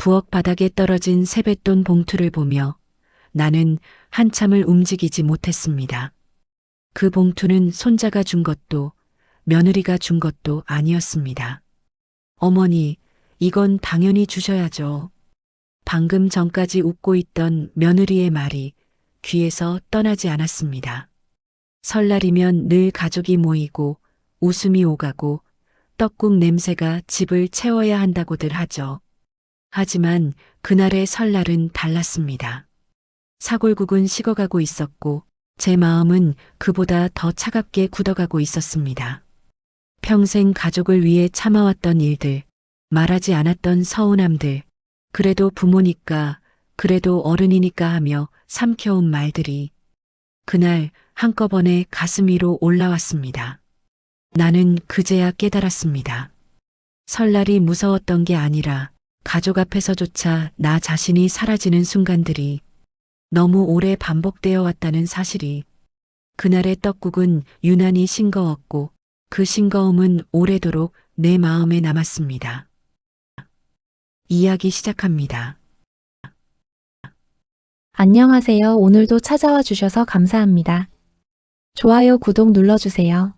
부엌 바닥에 떨어진 세뱃돈 봉투를 보며 나는 한참을 움직이지 못했습니다. 그 봉투는 손자가 준 것도 며느리가 준 것도 아니었습니다. 어머니, 이건 당연히 주셔야죠. 방금 전까지 웃고 있던 며느리의 말이 귀에서 떠나지 않았습니다. 설날이면 늘 가족이 모이고 웃음이 오가고 떡국 냄새가 집을 채워야 한다고들 하죠. 하지만 그날의 설날은 달랐습니다. 사골국은 식어가고 있었고 제 마음은 그보다 더 차갑게 굳어가고 있었습니다. 평생 가족을 위해 참아왔던 일들, 말하지 않았던 서운함들, 그래도 부모니까, 그래도 어른이니까 하며 삼켜온 말들이 그날 한꺼번에 가슴 위로 올라왔습니다. 나는 그제야 깨달았습니다. 설날이 무서웠던 게 아니라 가족 앞에서조차 나 자신이 사라지는 순간들이 너무 오래 반복되어 왔다는 사실이. 그날의 떡국은 유난히 싱거웠고 그 싱거움은 오래도록 내 마음에 남았습니다. 이야기 시작합니다. 안녕하세요. 오늘도 찾아와 주셔서 감사합니다. 좋아요, 구독 눌러주세요.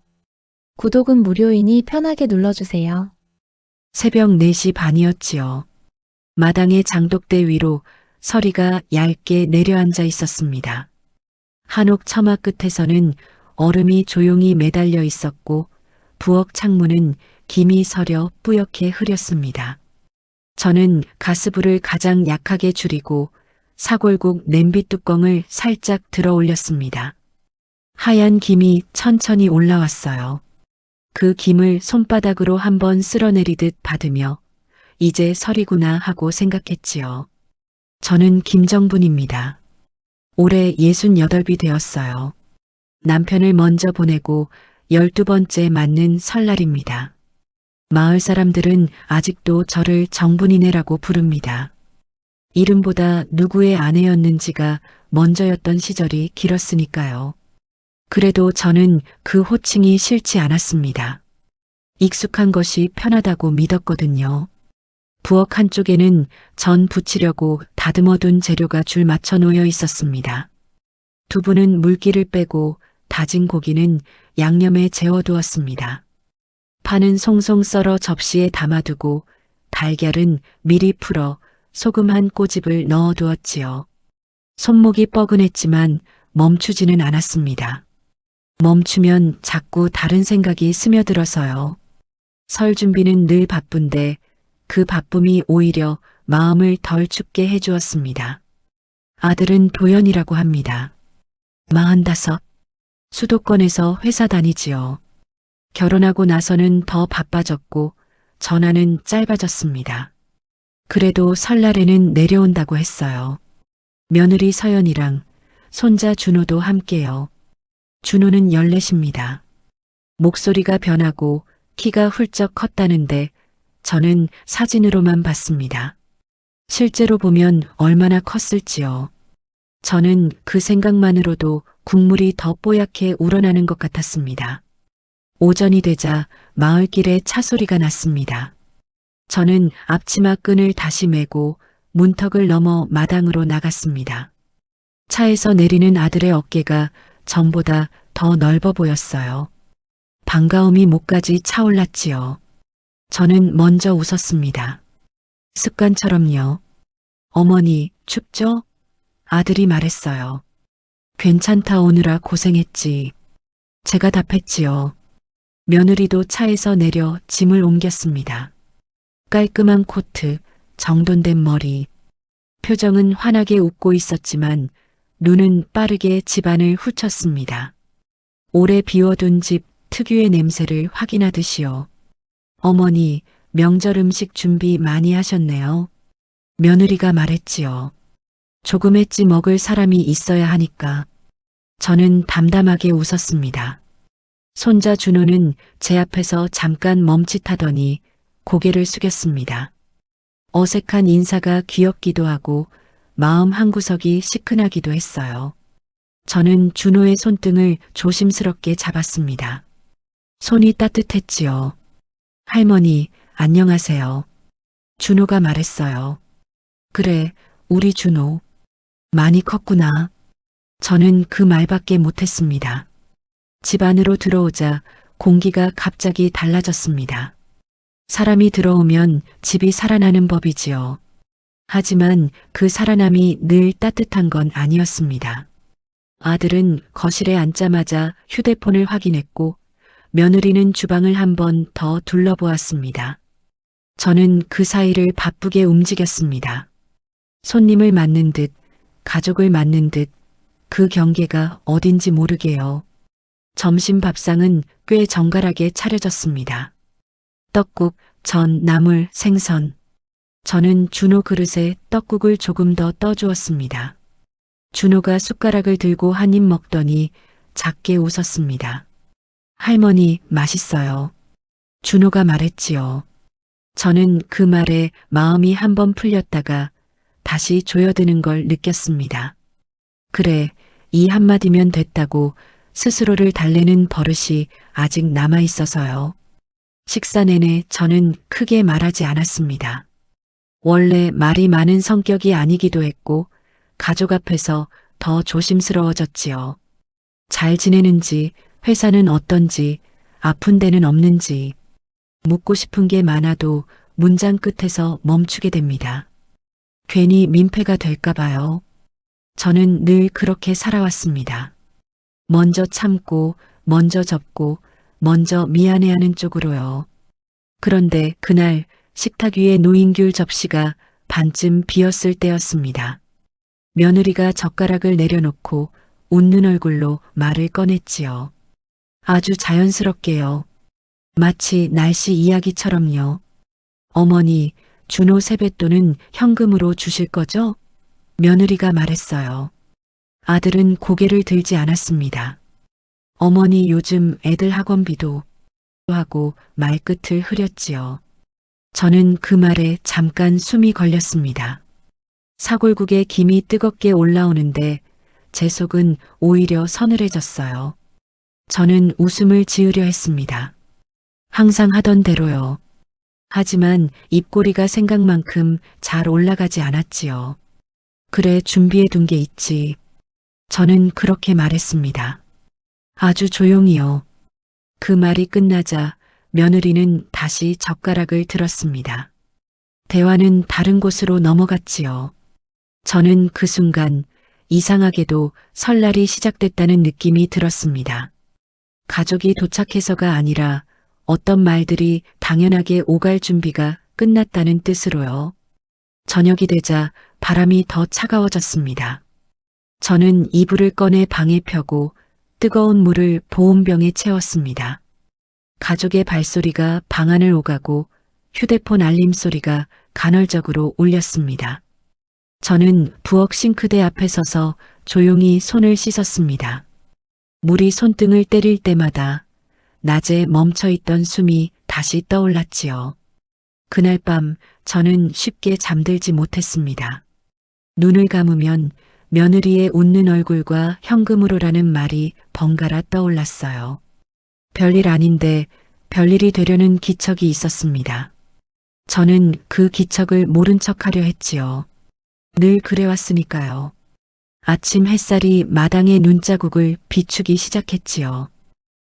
구독은 무료이니 편하게 눌러주세요. 새벽 4시 반이었지요. 마당의 장독대 위로 서리가 얇게 내려앉아 있었습니다. 한옥 처마 끝에서는 얼음이 조용히 매달려 있었고 부엌 창문은 김이 서려 뿌옇게 흐렸습니다. 저는 가스불을 가장 약하게 줄이고 사골국 냄비 뚜껑을 살짝 들어 올렸습니다. 하얀 김이 천천히 올라왔어요. 그 김을 손바닥으로 한번 쓸어내리듯 받으며 이제 설이구나 하고 생각했지요. 저는 김정분입니다. 올해 68이 되었어요. 남편을 먼저 보내고 12번째 맞는 설날입니다. 마을 사람들은 아직도 저를 정분이네라고 부릅니다. 이름보다 누구의 아내였는지가 먼저였던 시절이 길었으니까요. 그래도 저는 그 호칭이 싫지 않았습니다. 익숙한 것이 편하다고 믿었거든요. 부엌 한쪽에는 전 부치려고 다듬어둔 재료가 줄 맞춰 놓여 있었습니다. 두부는 물기를 빼고 다진 고기는 양념에 재워두었습니다. 파는 송송 썰어 접시에 담아두고 달걀은 미리 풀어 소금 한 꼬집을 넣어두었지요. 손목이 뻐근했지만 멈추지는 않았습니다. 멈추면 자꾸 다른 생각이 스며들어서요. 설 준비는 늘 바쁜데 그 바쁨이 오히려 마음을 덜 춥게 해주었습니다. 아들은 도연이라고 합니다. 45. 수도권에서 회사 다니지요. 결혼하고 나서는 더 바빠졌고 전화는 짧아졌습니다. 그래도 설날에는 내려온다고 했어요. 며느리 서연이랑 손자 준호도 함께요. 준호는 14입니다. 목소리가 변하고 키가 훌쩍 컸다는데 저는 사진으로만 봤습니다. 실제로 보면 얼마나 컸을지요. 저는 그 생각만으로도 국물이 더 뽀얗게 우러나는 것 같았습니다. 오전이 되자 마을길에 차 소리가 났습니다. 저는 앞치마 끈을 다시 매고 문턱을 넘어 마당으로 나갔습니다. 차에서 내리는 아들의 어깨가 전보다 더 넓어 보였어요. 반가움이 목까지 차올랐지요. 저는 먼저 웃었습니다. 습관처럼요. 어머니, 춥죠? 아들이 말했어요. 괜찮다 오느라 고생했지. 제가 답했지요. 며느리도 차에서 내려 짐을 옮겼습니다. 깔끔한 코트, 정돈된 머리. 표정은 환하게 웃고 있었지만 눈은 빠르게 집안을 훑었습니다. 오래 비워둔 집 특유의 냄새를 확인하듯이요. 어머니, 명절 음식 준비 많이 하셨네요. 며느리가 말했지요. 조금 했지 먹을 사람이 있어야 하니까. 저는 담담하게 웃었습니다. 손자 준호는 제 앞에서 잠깐 멈칫하더니 고개를 숙였습니다. 어색한 인사가 귀엽기도 하고 마음 한구석이 시큰하기도 했어요. 저는 준호의 손등을 조심스럽게 잡았습니다. 손이 따뜻했지요. 할머니, 안녕하세요. 준호가 말했어요. 그래, 우리 준호. 많이 컸구나. 저는 그 말밖에 못했습니다. 집 안으로 들어오자 공기가 갑자기 달라졌습니다. 사람이 들어오면 집이 살아나는 법이지요. 하지만 그 살아남이 늘 따뜻한 건 아니었습니다. 아들은 거실에 앉자마자 휴대폰을 확인했고 며느리는 주방을 한 번 더 둘러보았습니다. 저는 그 사이를 바쁘게 움직였습니다. 손님을 맞는 듯, 가족을 맞는 듯, 그 경계가 어딘지 모르게요. 점심 밥상은 꽤 정갈하게 차려졌습니다. 떡국, 전, 나물, 생선. 저는 준호 그릇에 떡국을 조금 더 떠주었습니다. 준호가 숟가락을 들고 한 입 먹더니 작게 웃었습니다. 할머니, 맛있어요. 준호가 말했지요. 저는 그 말에 마음이 한번 풀렸다가 다시 조여드는 걸 느꼈습니다. 그래, 이 한마디면 됐다고 스스로를 달래는 버릇이 아직 남아있어서요. 식사 내내 저는 크게 말하지 않았습니다. 원래 말이 많은 성격이 아니기도 했고 가족 앞에서 더 조심스러워졌지요. 잘 지내는지, 회사는 어떤지, 아픈 데는 없는지, 묻고 싶은 게 많아도 문장 끝에서 멈추게 됩니다. 괜히 민폐가 될까 봐요. 저는 늘 그렇게 살아왔습니다. 먼저 참고, 먼저 접고, 먼저 미안해하는 쪽으로요. 그런데 그날 식탁 위에 놓인 귤 접시가 반쯤 비었을 때였습니다. 며느리가 젓가락을 내려놓고 웃는 얼굴로 말을 꺼냈지요. 아주 자연스럽게요. 마치 날씨 이야기처럼요. 어머니, 준호 세뱃돈은 현금으로 주실 거죠? 며느리가 말했어요. 아들은 고개를 들지 않았습니다. 어머니 요즘 애들 학원비도 하고 말끝을 흐렸지요. 저는 그 말에 잠깐 숨이 걸렸습니다. 사골국에 김이 뜨겁게 올라오는데 제 속은 오히려 서늘해졌어요. 저는 웃음을 지으려 했습니다. 항상 하던 대로요. 하지만 입꼬리가 생각만큼 잘 올라가지 않았지요. 그래, 준비해 둔 게 있지. 저는 그렇게 말했습니다. 아주 조용히요. 그 말이 끝나자 며느리는 다시 젓가락을 들었습니다. 대화는 다른 곳으로 넘어갔지요. 저는 그 순간 이상하게도 설날이 시작됐다는 느낌이 들었습니다. 가족이 도착해서가 아니라 어떤 말들이 당연하게 오갈 준비가 끝났다는 뜻으로요. 저녁이 되자 바람이 더 차가워졌습니다. 저는 이불을 꺼내 방에 펴고 뜨거운 물을 보온병에 채웠습니다. 가족의 발소리가 방 안을 오가고 휴대폰 알림 소리가 간헐적으로 울렸습니다. 저는 부엌 싱크대 앞에 서서 조용히 손을 씻었습니다. 물이 손등을 때릴 때마다 낮에 멈춰있던 숨이 다시 떠올랐지요. 그날 밤 저는 쉽게 잠들지 못했습니다. 눈을 감으면 며느리의 웃는 얼굴과 현금으로라는 말이 번갈아 떠올랐어요. 별일 아닌데 별일이 되려는 기척이 있었습니다. 저는 그 기척을 모른 척하려 했지요. 늘 그래왔으니까요. 아침 햇살이 마당의 눈자국을 비추기 시작했지요.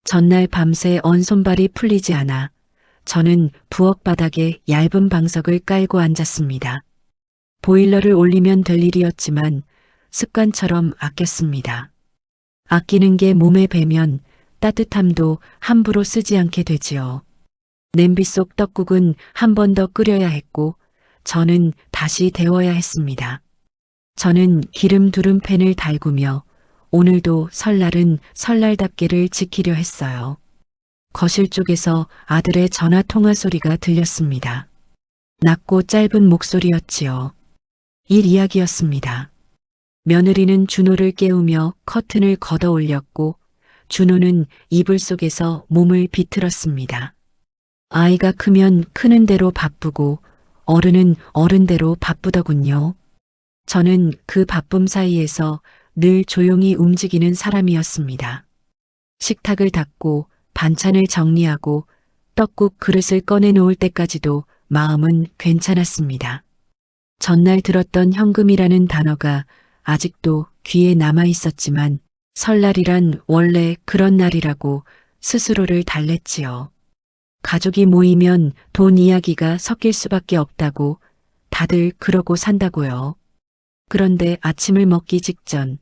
전날 밤새 언 손발이 풀리지 않아 저는 부엌 바닥에 얇은 방석을 깔고 앉았습니다. 보일러를 올리면 될 일이었지만 습관처럼 아꼈습니다. 아끼는 게 몸에 배면 따뜻함도 함부로 쓰지 않게 되지요. 냄비 속 떡국은 한 번 더 끓여야 했고 저는 다시 데워야 했습니다. 저는 기름 두른 팬을 달구며 오늘도 설날은 설날답게를 지키려 했어요. 거실 쪽에서 아들의 전화 통화 소리가 들렸습니다. 낮고 짧은 목소리였지요. 일 이야기였습니다. 며느리는 준호를 깨우며 커튼을 걷어 올렸고 준호는 이불 속에서 몸을 비틀었습니다. 아이가 크면 크는 대로 바쁘고 어른은 어른대로 바쁘더군요. 저는 그 바쁨 사이에서 늘 조용히 움직이는 사람이었습니다. 식탁을 닦고 반찬을 정리하고 떡국 그릇을 꺼내놓을 때까지도 마음은 괜찮았습니다. 전날 들었던 현금이라는 단어가 아직도 귀에 남아 있었지만 설날이란 원래 그런 날이라고 스스로를 달랬지요. 가족이 모이면 돈 이야기가 섞일 수밖에 없다고 다들 그러고 산다고요. 그런데 아침을 먹기 직전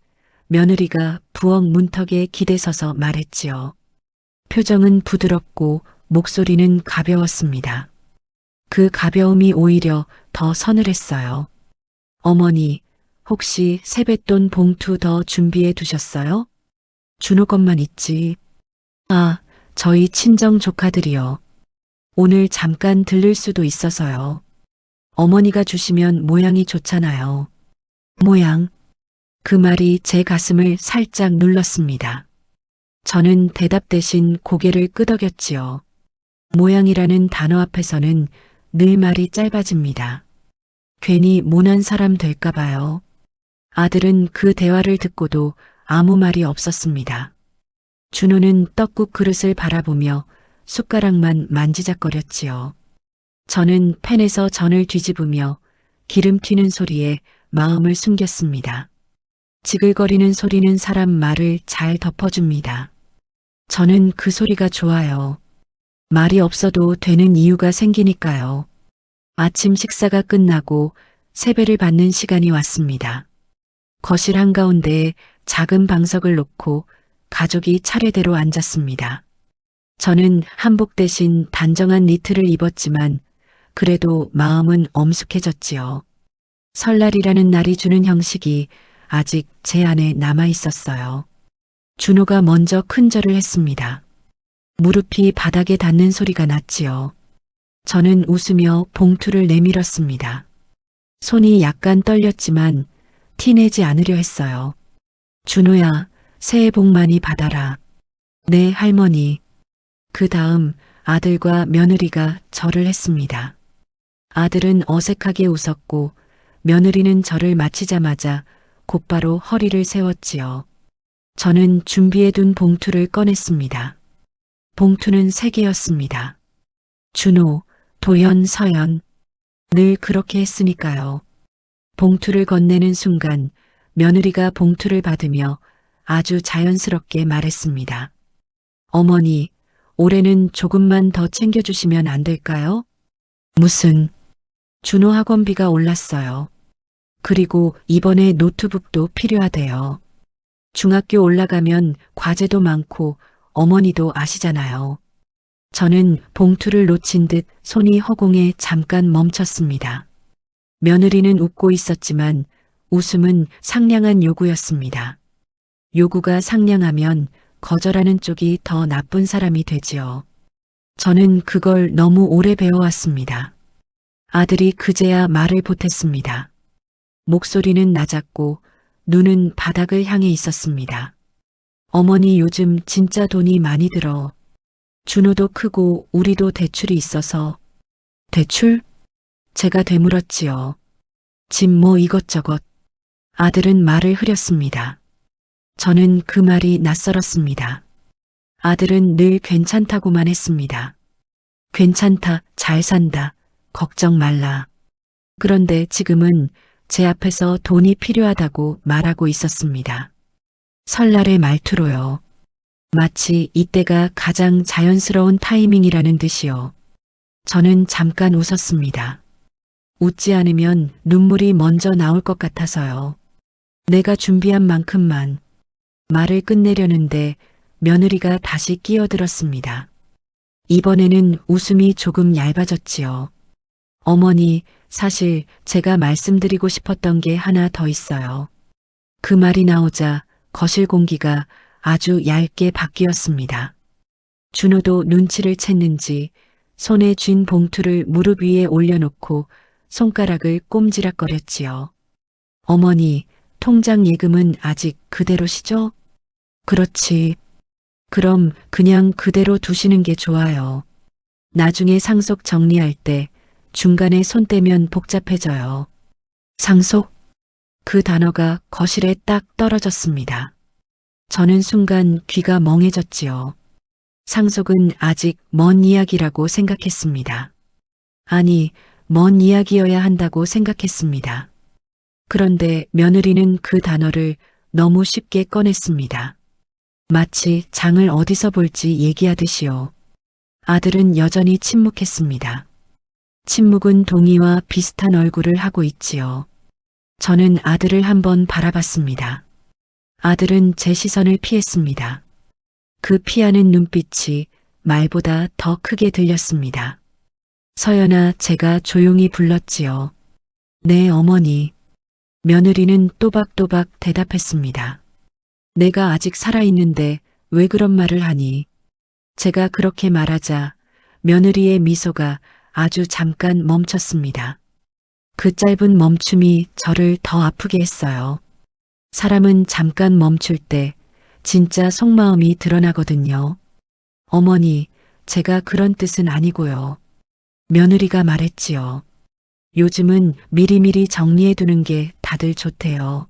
며느리가 부엌 문턱에 기대서서 말했지요. 표정은 부드럽고 목소리는 가벼웠습니다. 그 가벼움이 오히려 더 서늘했어요. 어머니, 혹시 세뱃돈 봉투 더 준비해 두셨어요? 준호 것만 있지. 아, 저희 친정 조카들이요. 오늘 잠깐 들를 수도 있어서요. 어머니가 주시면 모양이 좋잖아요. 모양. 그 말이 제 가슴을 살짝 눌렀습니다. 저는 대답 대신 고개를 끄덕였지요. 모양이라는 단어 앞에서는 늘 말이 짧아집니다. 괜히 모난 사람 될까 봐요. 아들은 그 대화를 듣고도 아무 말이 없었습니다. 준호는 떡국 그릇을 바라보며 숟가락만 만지작거렸지요. 저는 팬에서 전을 뒤집으며 기름 튀는 소리에 마음을 숨겼습니다. 지글거리는 소리는 사람 말을 잘 덮어줍니다. 저는 그 소리가 좋아요. 말이 없어도 되는 이유가 생기니까요. 아침 식사가 끝나고 세배를 받는 시간이 왔습니다. 거실 한가운데에 작은 방석을 놓고 가족이 차례대로 앉았습니다. 저는 한복 대신 단정한 니트를 입었지만 그래도 마음은 엄숙해졌지요. 설날이라는 날이 주는 형식이 아직 제 안에 남아 있었어요. 준호가 먼저 큰 절을 했습니다. 무릎이 바닥에 닿는 소리가 났지요. 저는 웃으며 봉투를 내밀었습니다. 손이 약간 떨렸지만 티내지 않으려 했어요. 준호야, 새해 복 많이 받아라. 네, 할머니. 그 다음 아들과 며느리가 절을 했습니다. 아들은 어색하게 웃었고 며느리는 절을 마치자마자 곧바로 허리를 세웠지요. 저는 준비해둔 봉투를 꺼냈습니다. 봉투는 3개였습니다. 준호, 도연, 서연. 늘 그렇게 했으니까요. 봉투를 건네는 순간 며느리가 봉투를 받으며 아주 자연스럽게 말했습니다. 어머니, 올해는 조금만 더 챙겨주시면 안 될까요? 무슨? 준호 학원비가 올랐어요. 그리고 이번에 노트북도 필요하대요. 중학교 올라가면 과제도 많고 어머니도 아시잖아요. 저는 봉투를 놓친 듯 손이 허공에 잠깐 멈췄습니다. 며느리는 웃고 있었지만 웃음은 상냥한 요구였습니다. 요구가 상냥하면 거절하는 쪽이 더 나쁜 사람이 되지요. 저는 그걸 너무 오래 배워왔습니다. 아들이 그제야 말을 보탰습니다. 목소리는 낮았고 눈은 바닥을 향해 있었습니다. 어머니 요즘 진짜 돈이 많이 들어. 준호도 크고 우리도 대출이 있어서. 대출? 제가 되물었지요. 집 뭐 이것저것. 아들은 말을 흐렸습니다. 저는 그 말이 낯설었습니다. 아들은 늘 괜찮다고만 했습니다. 괜찮다, 잘 산다, 걱정 말라. 그런데 지금은 제 앞에서 돈이 필요하다고 말하고 있었습니다. 설날의 말투로요. 마치 이때가 가장 자연스러운 타이밍이라는 듯이요. 저는 잠깐 웃었습니다. 웃지 않으면 눈물이 먼저 나올 것 같아서요. 내가 준비한 만큼만. 말을 끝내려는데 며느리가 다시 끼어들었습니다. 이번에는 웃음이 조금 얇아졌지요. 어머니, 사실 제가 말씀드리고 싶었던 게 하나 더 있어요. 그 말이 나오자 거실 공기가 아주 얇게 바뀌었습니다. 준호도 눈치를 챘는지 손에 쥔 봉투를 무릎 위에 올려놓고 손가락을 꼼지락거렸지요. 어머니, 통장 예금은 아직 그대로시죠? 그렇지. 그럼 그냥 그대로 두시는 게 좋아요. 나중에 상속 정리할 때 중간에 손 떼면 복잡해져요. 상속? 그 단어가 거실에 딱 떨어졌습니다. 저는 순간 귀가 멍해졌지요. 상속은 아직 먼 이야기라고 생각했습니다. 아니, 먼 이야기여야 한다고 생각했습니다. 그런데 며느리는 그 단어를 너무 쉽게 꺼냈습니다. 마치 장을 어디서 볼지 얘기하듯이요. 아들은 여전히 침묵했습니다. 침묵은 동의와 비슷한 얼굴을 하고 있지요. 저는 아들을 한번 바라봤습니다. 아들은 제 시선을 피했습니다. 그 피하는 눈빛이 말보다 더 크게 들렸습니다. 서연아, 제가 조용히 불렀지요. 네, 어머니. 며느리는 또박또박 대답했습니다. 내가 아직 살아있는데 왜 그런 말을 하니? 제가 그렇게 말하자 며느리의 미소가 아주 잠깐 멈췄습니다. 그 짧은 멈춤이 저를 더 아프게 했어요. 사람은 잠깐 멈출 때 진짜 속마음이 드러나거든요. 어머니, 제가 그런 뜻은 아니고요. 며느리가 말했지요. 요즘은 미리미리 정리해두는 게 다들 좋대요.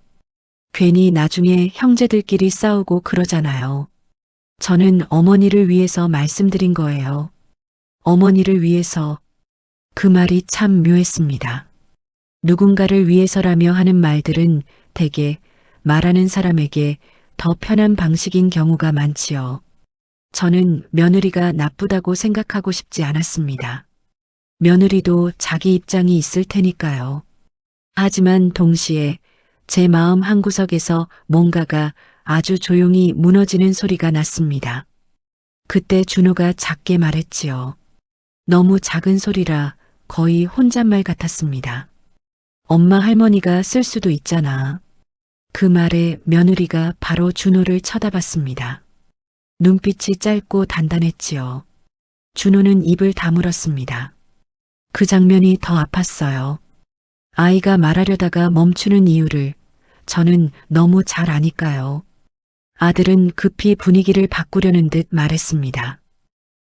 괜히 나중에 형제들끼리 싸우고 그러잖아요. 저는 어머니를 위해서 말씀드린 거예요. 어머니를 위해서. 그 말이 참 묘했습니다. 누군가를 위해서라며 하는 말들은 대개 말하는 사람에게 더 편한 방식인 경우가 많지요. 저는 며느리가 나쁘다고 생각하고 싶지 않았습니다. 며느리도 자기 입장이 있을 테니까요. 하지만 동시에 제 마음 한구석에서 뭔가가 아주 조용히 무너지는 소리가 났습니다. 그때 준호가 작게 말했지요. 너무 작은 소리라 거의 혼잣말 같았습니다. 엄마 할머니가 쓸 수도 있잖아. 그 말에 며느리가 바로 준호를 쳐다봤습니다. 눈빛이 짧고 단단했지요. 준호는 입을 다물었습니다. 그 장면이 더 아팠어요. 아이가 말하려다가 멈추는 이유를 저는 너무 잘 아니까요. 아들은 급히 분위기를 바꾸려는 듯 말했습니다.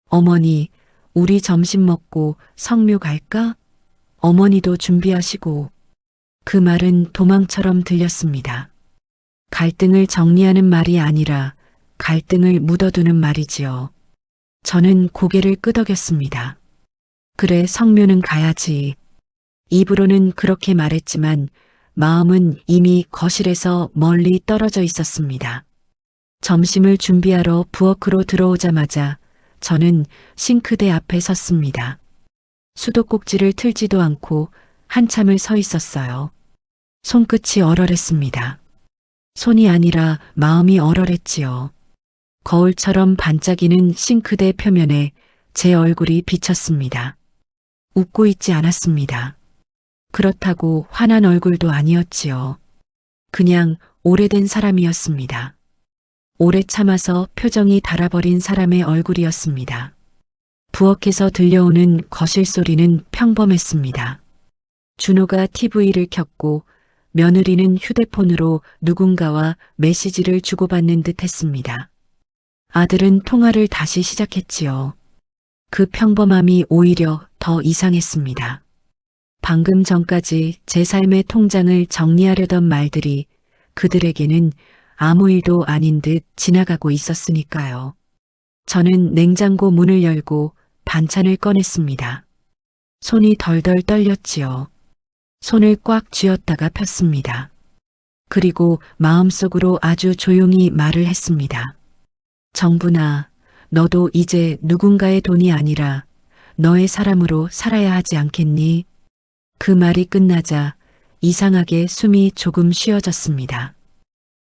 어머니, 우리 점심 먹고 성묘 갈까? 어머니도 준비하시고. 그 말은 도망처럼 들렸습니다. 갈등을 정리하는 말이 아니라 갈등을 묻어두는 말이지요. 저는 고개를 끄덕였습니다. 그래, 성묘는 가야지. 입으로는 그렇게 말했지만 마음은 이미 거실에서 멀리 떨어져 있었습니다. 점심을 준비하러 부엌으로 들어오자마자 저는 싱크대 앞에 섰습니다. 수도꼭지를 틀지도 않고 한참을 서 있었어요. 손끝이 얼얼했습니다. 손이 아니라 마음이 얼얼했지요. 거울처럼 반짝이는 싱크대 표면에 제 얼굴이 비쳤습니다. 웃고 있지 않았습니다. 그렇다고 화난 얼굴도 아니었지요. 그냥 오래된 사람이었습니다. 오래 참아서 표정이 달아버린 사람의 얼굴이었습니다. 부엌에서 들려오는 거실 소리는 평범했습니다. 준호가 TV를 켰고 며느리는 휴대폰으로 누군가와 메시지를 주고받는 듯 했습니다. 아들은 통화를 다시 시작했지요. 그 평범함이 오히려 더 이상했습니다. 방금 전까지 제 삶의 통장을 정리하려던 말들이 그들에게는 아무 일도 아닌 듯 지나가고 있었으니까요. 저는 냉장고 문을 열고 반찬을 꺼냈습니다. 손이 덜덜 떨렸지요. 손을 꽉 쥐었다가 폈습니다. 그리고 마음속으로 아주 조용히 말을 했습니다. 정분아, 너도 이제 누군가의 돈이 아니라 너의 사람으로 살아야 하지 않겠니? 그 말이 끝나자 이상하게 숨이 조금 쉬어졌습니다.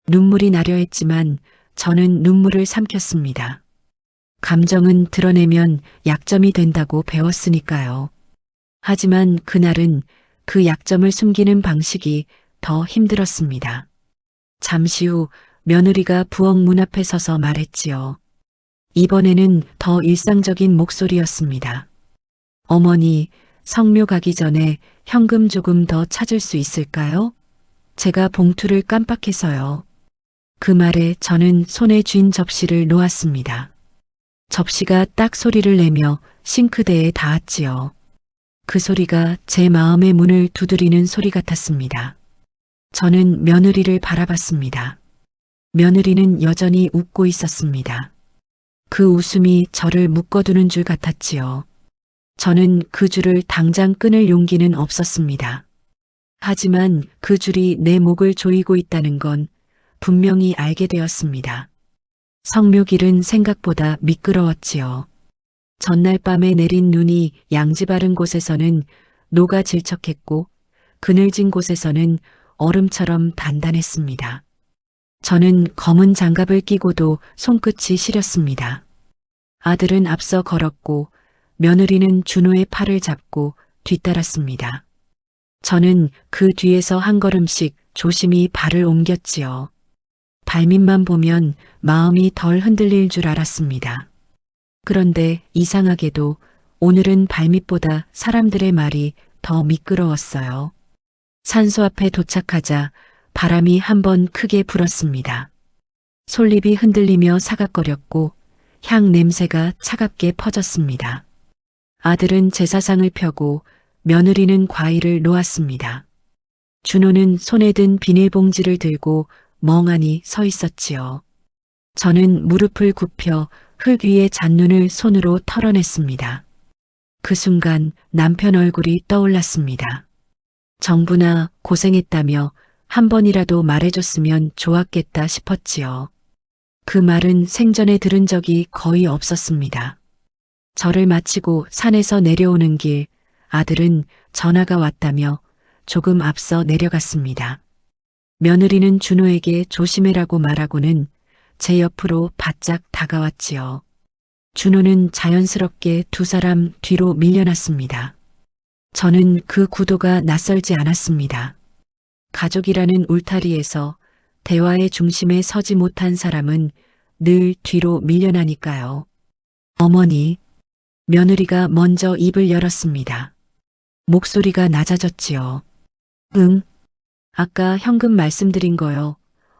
눈물이 나려 했지만 저는 눈물을 삼켰습니다. 감정은 드러내면 약점이 된다고 배웠으니까요. 하지만 그날은 그 약점을 숨기는 방식이 더 힘들었습니다. 잠시 후 며느리가 부엌 문 앞에 서서 말했지요. 이번에는 더 일상적인 목소리였습니다. 어머니, 성묘 가기 전에 현금 조금 더 찾을 수 있을까요? 제가 봉투를 깜빡해서요. 그 말에 저는 손에 쥔 접시를 놓았습니다. 접시가 딱 소리를 내며 싱크대에 닿았지요. 그 소리가 제 마음의 문을 두드리는 소리 같았습니다. 저는 며느리를 바라봤습니다. 며느리는 여전히 웃고 있었습니다. 그 웃음이 저를 묶어두는 줄 같았지요. 저는 그 줄을 당장 끊을 용기는 없었습니다. 하지만 그 줄이 내 목을 조이고 있다는 건 분명히 알게 되었습니다. 성묘길은 생각보다 미끄러웠지요. 전날 밤에 내린 눈이 양지바른 곳에서는 녹아 질척했고 그늘진 곳에서는 얼음처럼 단단했습니다. 저는 검은 장갑을 끼고도 손끝이 시렸습니다. 아들은 앞서 걸었고 며느리는 준호의 팔을 잡고 뒤따랐습니다. 저는 그 뒤에서 한 걸음씩 조심히 발을 옮겼지요. 발밑만 보면 마음이 덜 흔들릴 줄 알았습니다. 그런데 이상하게도 오늘은 발밑보다 사람들의 말이 더 미끄러웠어요. 산소 앞에 도착하자 바람이 한번 크게 불었습니다. 솔잎이 흔들리며 사각거렸고 향 냄새가 차갑게 퍼졌습니다. 아들은 제사상을 펴고 며느리는 과일을 놓았습니다. 준호는 손에 든 비닐봉지를 들고 멍하니 서 있었지요. 저는 무릎을 굽혀 흙 위에 잔눈을 손으로 털어냈습니다. 그 순간 남편 얼굴이 떠올랐습니다. 정부나 고생했다며 한 번이라도 말해줬으면 좋았겠다 싶었지요. 그 말은 생전에 들은 적이 거의 없었습니다. 절을 마치고 산에서 내려오는 길, 아들은 전화가 왔다며 조금 앞서 내려갔습니다. 며느리는 준호에게 조심해라고 말하고는 제 옆으로 바짝 다가왔지요. 준호는 자연스럽게 두 사람 뒤로 밀려났습니다. 저는 그 구도가 낯설지 않았습니다. 가족이라는 울타리에서 대화의 중심에 서지 못한 사람은 늘 뒤로 밀려나니까요. 어머니, 며느리가 먼저 입을 열었습니다. 목소리가 낮아졌지요. 응, 아까 현금 말씀드린 거요.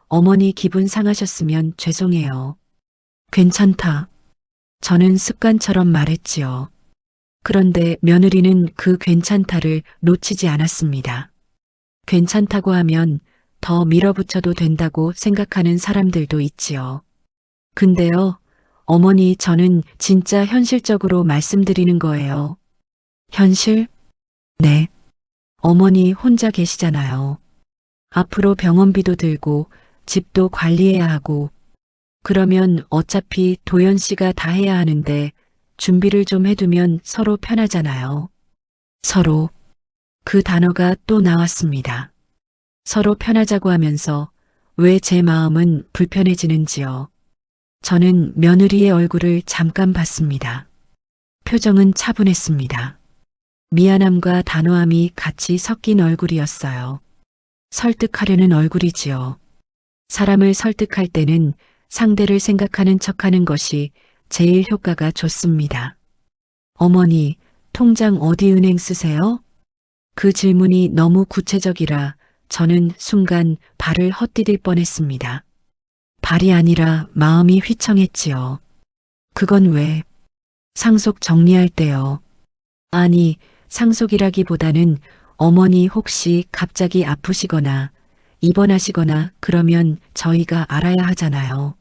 어머니 기분 상하셨으면 죄송해요. 괜찮다. 저는 습관처럼 말했지요. 그런데 며느리는 그 괜찮다를 놓치지 않았습니다. 괜찮다고 하면 더 밀어붙여도 된다고 생각하는 사람들도 있지요. 근데요, 어머니 저는 진짜 현실적으로 말씀드리는 거예요. 현실? 네. 어머니 혼자 계시잖아요. 앞으로 병원비도 들고 집도 관리해야 하고 그러면 어차피 도연 씨가 다 해야 하는데 준비를 좀 해두면 서로 편하잖아요. 서로. 그 단어가 또 나왔습니다. 서로 편하자고 하면서 왜 제 마음은 불편해지는지요. 저는 며느리의 얼굴을 잠깐 봤습니다. 표정은 차분했습니다. 미안함과 단호함이 같이 섞인 얼굴이었어요. 설득하려는 얼굴이지요. 사람을 설득할 때는 상대를 생각하는 척하는 것이 제일 효과가 좋습니다. 어머니, 통장 어디 은행 쓰세요? 그 질문이 너무 구체적이라 저는 순간 발을 헛디딜 뻔했습니다. 발이 아니라 마음이 휘청했지요. 그건 왜? 상속 정리할 때요. 아니, 상속이라기보다는 어머니 혹시 갑자기 아프시거나 입원하시거나 그러면 저희가 알아야 하잖아요.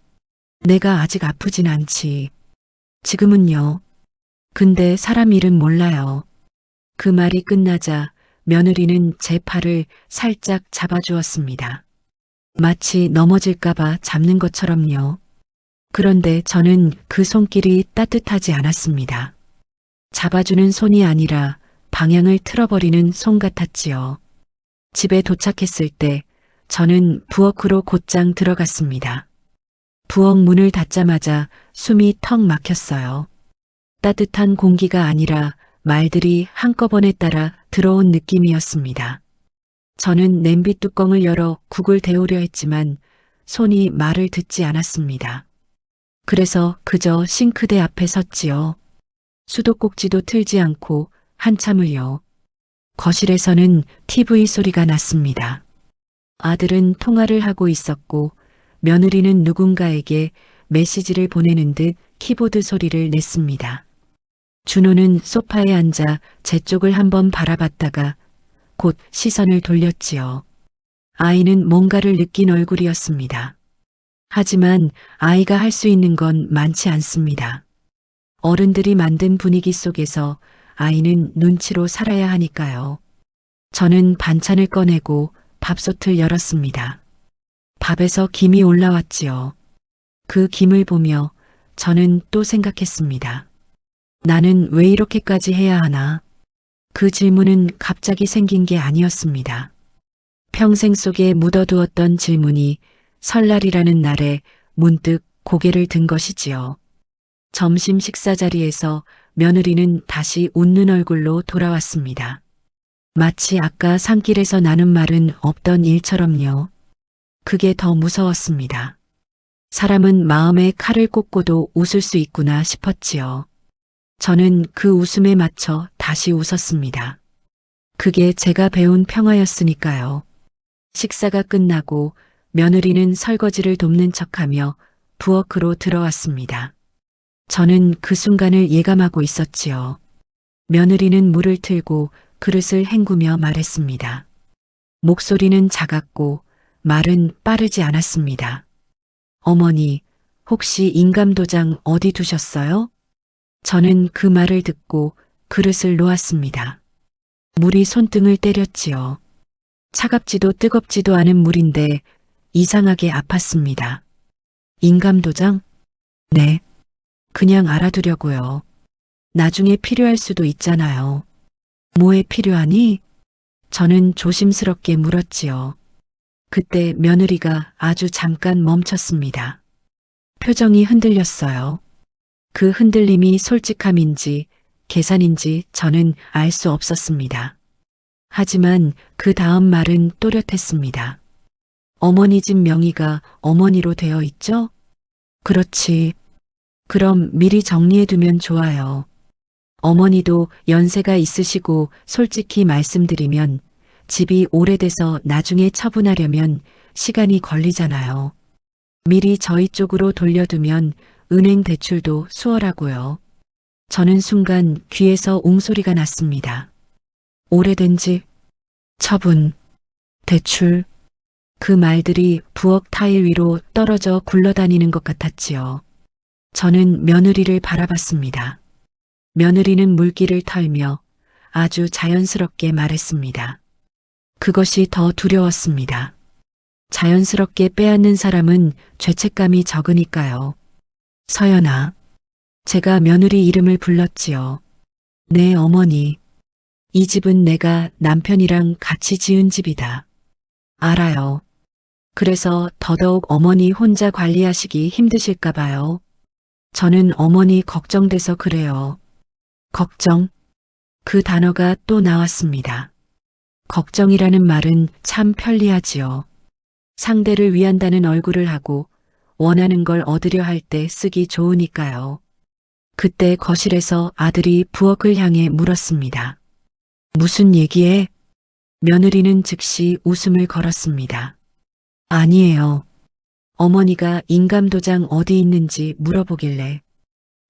내가 아직 아프진 않지. 지금은요. 근데 사람 일은 몰라요. 그 말이 끝나자 며느리는 제 팔을 살짝 잡아주었습니다. 마치 넘어질까봐 잡는 것처럼요. 그런데 저는 그 손길이 따뜻하지 않았습니다. 잡아주는 손이 아니라 방향을 틀어버리는 손 같았지요. 집에 도착했을 때 저는 부엌으로 곧장 들어갔습니다. 부엌 문을 닫자마자 숨이 턱 막혔어요. 따뜻한 공기가 아니라 말들이 한꺼번에 따라 들어온 느낌이었습니다. 저는 냄비 뚜껑을 열어 국을 데우려 했지만 손이 말을 듣지 않았습니다. 그래서 그저 싱크대 앞에 섰지요. 수도꼭지도 틀지 않고 한참을요. 거실에서는 TV 소리가 났습니다. 아들은 통화를 하고 있었고 며느리는 누군가에게 메시지를 보내는 듯 키보드 소리를 냈습니다. 준호는 소파에 앉아 제 쪽을 한번 바라봤다가 곧 시선을 돌렸지요. 아이는 뭔가를 느낀 얼굴이었습니다. 하지만 아이가 할 수 있는 건 많지 않습니다. 어른들이 만든 분위기 속에서 아이는 눈치로 살아야 하니까요. 저는 반찬을 꺼내고 밥솥을 열었습니다. 밥에서 김이 올라왔지요. 그 김을 보며 저는 또 생각했습니다. 나는 왜 이렇게까지 해야 하나? 그 질문은 갑자기 생긴 게 아니었습니다. 평생 속에 묻어두었던 질문이 설날이라는 날에 문득 고개를 든 것이지요. 점심 식사 자리에서 며느리는 다시 웃는 얼굴로 돌아왔습니다. 마치 아까 산길에서 나눈 말은 없던 일처럼요. 그게 더 무서웠습니다. 사람은 마음에 칼을 꽂고도 웃을 수 있구나 싶었지요. 저는 그 웃음에 맞춰 다시 웃었습니다. 그게 제가 배운 평화였으니까요. 식사가 끝나고 며느리는 설거지를 돕는 척하며 부엌으로 들어왔습니다. 저는 그 순간을 예감하고 있었지요. 며느리는 물을 틀고 그릇을 헹구며 말했습니다. 목소리는 작았고 말은 빠르지 않았습니다. 어머니, 혹시 인감도장 어디 두셨어요? 저는 그 말을 듣고 그릇을 놓았습니다. 물이 손등을 때렸지요. 차갑지도 뜨겁지도 않은 물인데 이상하게 아팠습니다. 인감도장? 네. 그냥 알아두려고요. 나중에 필요할 수도 있잖아요. 뭐에 필요하니? 저는 조심스럽게 물었지요. 그때 며느리가 아주 잠깐 멈췄습니다. 표정이 흔들렸어요. 그 흔들림이 솔직함인지 계산인지 저는 알 수 없었습니다. 하지만 그 다음 말은 또렷했습니다. 어머니 집 명의가 어머니로 되어 있죠? 그렇지. 그럼 미리 정리해두면 좋아요. 어머니도 연세가 있으시고 솔직히 말씀드리면 집이 오래돼서 나중에 처분하려면 시간이 걸리잖아요. 미리 저희 쪽으로 돌려두면 은행 대출도 수월하고요. 저는 순간 귀에서 웅소리가 났습니다. 오래된 집, 처분, 대출, 그 말들이 부엌 타일 위로 떨어져 굴러다니는 것 같았지요. 저는 며느리를 바라봤습니다. 며느리는 물기를 털며 아주 자연스럽게 말했습니다. 그것이 더 두려웠습니다. 자연스럽게 빼앗는 사람은 죄책감이 적으니까요. 서연아, 제가 며느리 이름을 불렀지요. 네, 어머니. 이 집은 내가 남편이랑 같이 지은 집이다. 알아요. 그래서 더더욱 어머니 혼자 관리하시기 힘드실까 봐요. 저는 어머니 걱정돼서 그래요. 걱정? 그 단어가 또 나왔습니다. 걱정이라는 말은 참 편리하지요. 상대를 위한다는 얼굴을 하고 원하는 걸 얻으려 할 때 쓰기 좋으니까요. 그때 거실에서 아들이 부엌을 향해 물었습니다. 무슨 얘기해? 며느리는 즉시 웃음을 걸었습니다. 아니에요. 어머니가 인감도장 어디 있는지 물어보길래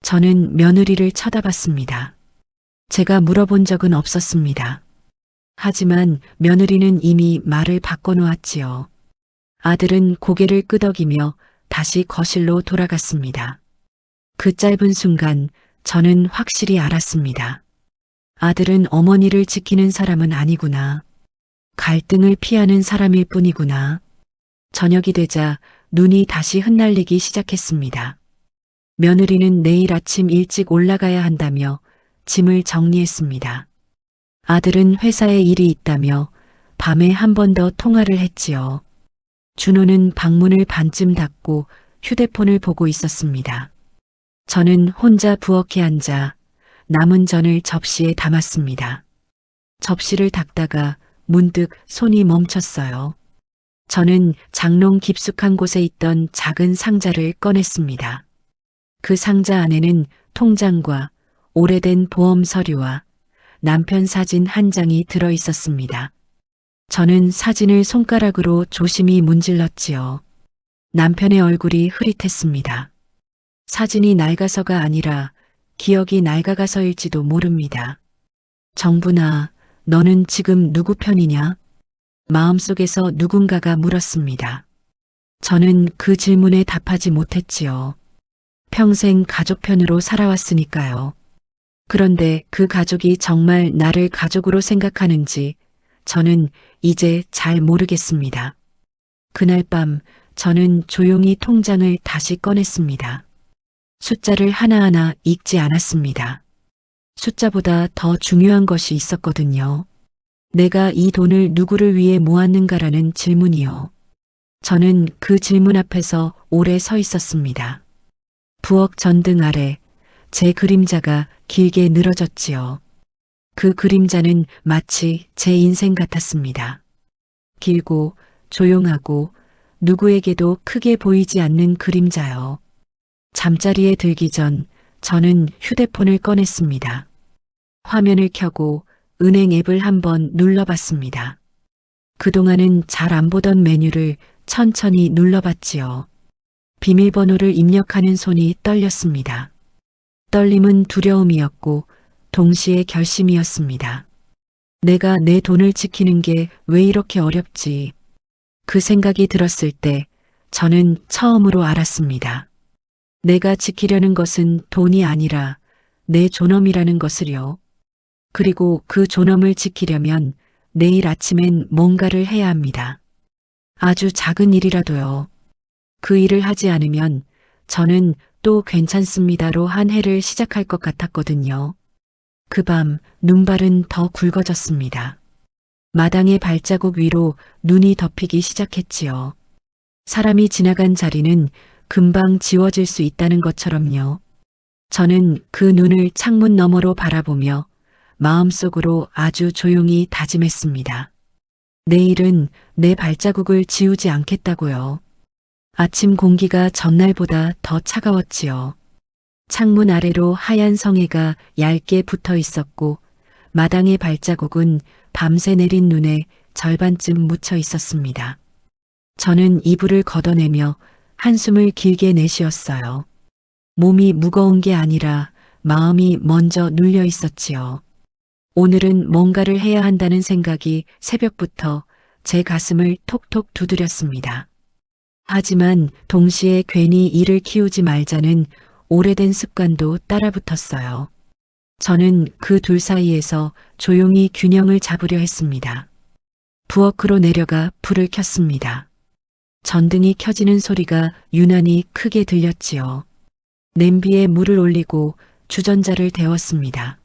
저는 며느리를 쳐다봤습니다. 제가 물어본 적은 없었습니다. 하지만 며느리는 이미 말을 바꿔놓았지요. 아들은 고개를 끄덕이며 다시 거실로 돌아갔습니다. 그 짧은 순간 저는 확실히 알았습니다. 아들은 어머니를 지키는 사람은 아니구나. 갈등을 피하는 사람일 뿐이구나. 저녁이 되자 눈이 다시 흩날리기 시작했습니다. 며느리는 내일 아침 일찍 올라가야 한다며 짐을 정리했습니다. 아들은 회사에 일이 있다며 밤에 한 번 더 통화를 했지요. 준호는 방문을 반쯤 닫고 휴대폰을 보고 있었습니다. 저는 혼자 부엌에 앉아 남은 전을 접시에 담았습니다. 접시를 닦다가 문득 손이 멈췄어요. 저는 장롱 깊숙한 곳에 있던 작은 상자를 꺼냈습니다. 그 상자 안에는 통장과 오래된 보험 서류와 남편 사진 한 장이 들어 있었습니다. 저는 사진을 손가락으로 조심히 문질렀지요. 남편의 얼굴이 흐릿했습니다. 사진이 낡아서가 아니라 기억이 낡아가서일지도 모릅니다. 정분아, 너는 지금 누구 편이냐? 마음속에서 누군가가 물었습니다. 저는 그 질문에 답하지 못했지요. 평생 가족 편으로 살아왔으니까요. 그런데 그 가족이 정말 나를 가족으로 생각하는지 저는 이제 잘 모르겠습니다. 그날 밤 저는 조용히 통장을 다시 꺼냈습니다. 숫자를 하나하나 읽지 않았습니다. 숫자보다 더 중요한 것이 있었거든요. 내가 이 돈을 누구를 위해 모았는가라는 질문이요. 저는 그 질문 앞에서 오래 서 있었습니다. 부엌 전등 아래 제 그림자가 길게 늘어졌지요. 그 그림자는 마치 제 인생 같았습니다. 길고 조용하고 누구에게도 크게 보이지 않는 그림자요. 잠자리에 들기 전 저는 휴대폰을 꺼냈습니다. 화면을 켜고 은행 앱을 한번 눌러봤습니다. 그동안은 잘 안 보던 메뉴를 천천히 눌러봤지요. 비밀번호를 입력하는 손이 떨렸습니다. 떨림은 두려움이었고 동시에 결심이었습니다. 내가 내 돈을 지키는 게 왜 이렇게 어렵지? 그 생각이 들었을 때 저는 처음으로 알았습니다. 내가 지키려는 것은 돈이 아니라 내 존엄이라는 것을요. 그리고 그 존엄을 지키려면 내일 아침엔 뭔가를 해야 합니다. 아주 작은 일이라도요. 그 일을 하지 않으면 저는 또 괜찮습니다로 한 해를 시작할 것 같았거든요. 그 밤 눈발은 더 굵어졌습니다. 마당의 발자국 위로 눈이 덮이기 시작했지요. 사람이 지나간 자리는 금방 지워질 수 있다는 것처럼요. 저는 그 눈을 창문 너머로 바라보며 마음속으로 아주 조용히 다짐했습니다. 내일은 내 발자국을 지우지 않겠다고요. 아침 공기가 전날보다 더 차가웠지요. 창문 아래로 하얀 성에가 얇게 붙어 있었고 마당의 발자국은 밤새 내린 눈에 절반쯤 묻혀 있었습니다. 저는 이불을 걷어내며 한숨을 길게 내쉬었어요. 몸이 무거운 게 아니라 마음이 먼저 눌려 있었지요. 오늘은 뭔가를 해야 한다는 생각이 새벽부터 제 가슴을 톡톡 두드렸습니다. 하지만 동시에 괜히 일을 키우지 말자는 오래된 습관도 따라붙었어요. 저는 그 둘 사이에서 조용히 균형을 잡으려 했습니다. 부엌으로 내려가 불을 켰습니다. 전등이 켜지는 소리가 유난히 크게 들렸지요. 냄비에 물을 올리고 주전자를 데웠습니다.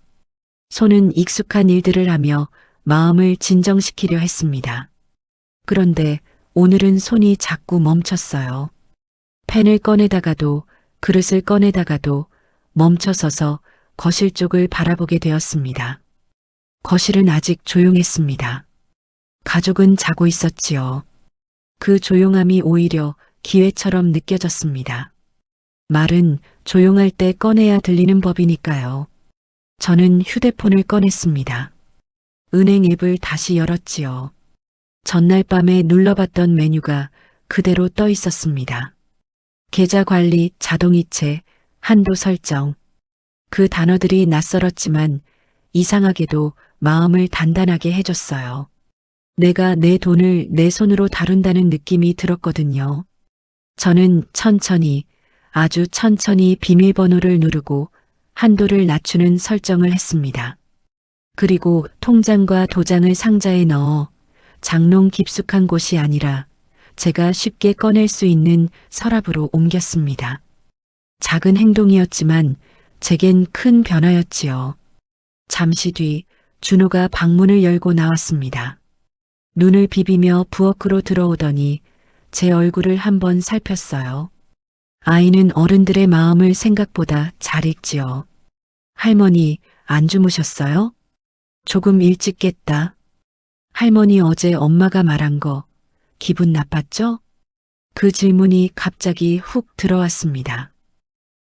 손은 익숙한 일들을 하며 마음을 진정시키려 했습니다. 그런데 오늘은 손이 자꾸 멈췄어요. 펜을 꺼내다가도 그릇을 꺼내다가도 멈춰서서 거실 쪽을 바라보게 되었습니다. 거실은 아직 조용했습니다. 가족은 자고 있었지요. 그 조용함이 오히려 기회처럼 느껴졌습니다. 말은 조용할 때 꺼내야 들리는 법이니까요. 저는 휴대폰을 꺼냈습니다. 은행 앱을 다시 열었지요. 전날 밤에 눌러봤던 메뉴가 그대로 떠 있었습니다. 계좌 관리, 자동이체, 한도 설정. 그 단어들이 낯설었지만 이상하게도 마음을 단단하게 해줬어요. 내가 내 돈을 내 손으로 다룬다는 느낌이 들었거든요. 저는 천천히, 아주 천천히 비밀번호를 누르고 한도를 낮추는 설정을 했습니다. 그리고 통장과 도장을 상자에 넣어 장롱 깊숙한 곳이 아니라 제가 쉽게 꺼낼 수 있는 서랍으로 옮겼습니다. 작은 행동이었지만 제겐 큰 변화였지요. 잠시 뒤 준호가 방문을 열고 나왔습니다. 눈을 비비며 부엌으로 들어오더니 제 얼굴을 한번 살폈어요. 아이는 어른들의 마음을 생각보다 잘 읽지요. 할머니, 안 주무셨어요? 조금 일찍 깼다. 할머니 어제 엄마가 말한 거 기분 나빴죠? 그 질문이 갑자기 훅 들어왔습니다.